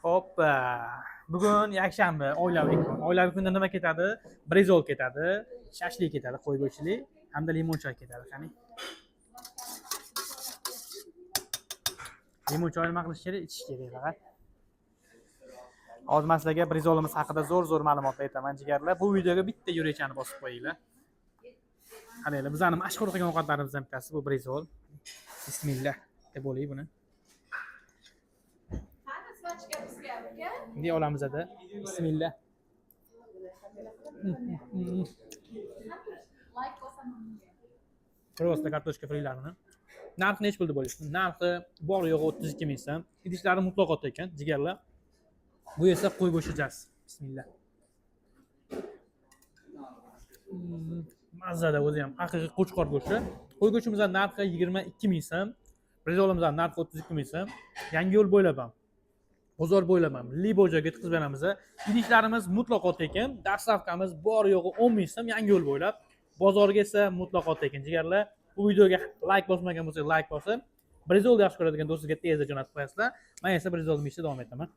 Hoppa. Bugun yakshanba, oilaviy kun. Oilaviy kunda nima ketadi? Brizol ketadi, shashlik ketadi, qo'y go'shtli, hamda limon choy ketadi. Qani. Limon choy nima qilish kerak? Ichish kerak faqat. Hozir men sizlarga brizolimiz haqida zo'r ma'lumotlar aytaman, jigarlar. Bu videoga bitta yurechani bosib qo'yinglar. Qaranglar, bizning mashhur qilgan ovqatlarimizdan bittasi bu brizol. Bismillah deb bo'laylik buni. Bunday olamizda. Bismillah. Просто kartoshka frilarini. Narxi nech pul deb o'ylaysiz? Narxi bor yo'g'i 32 ming so'm. Idishlari mutlaqo ekan, jigarlar. Bu esa qo'y go'shti jas. Bismillah. Mazada o'zi ham haqiqiy qo'chqor go'shti. Qo'y go'shtimizning narxi 22 ming so'm. Brizolimizning narxi 32 ming so'm. Yangi yo'l bo'ylab ham, bozor bo'ylab ham libo joyga yetkazib beramiz. Idishlarimiz mutlaqo tekin, dastavkamiz bor yo'g'i 10 ming so'm yangi yo'l bo'ylab. Bozorga esa mutlaqo tekin. Jigarlar, bu videoga like bosmagan bo'lsangiz like bosib, brizol yaxshi ko'radigan do'stingizga tezda jo'natib qo'yasizlar. Men esa brizolni yeyishda davom etaman.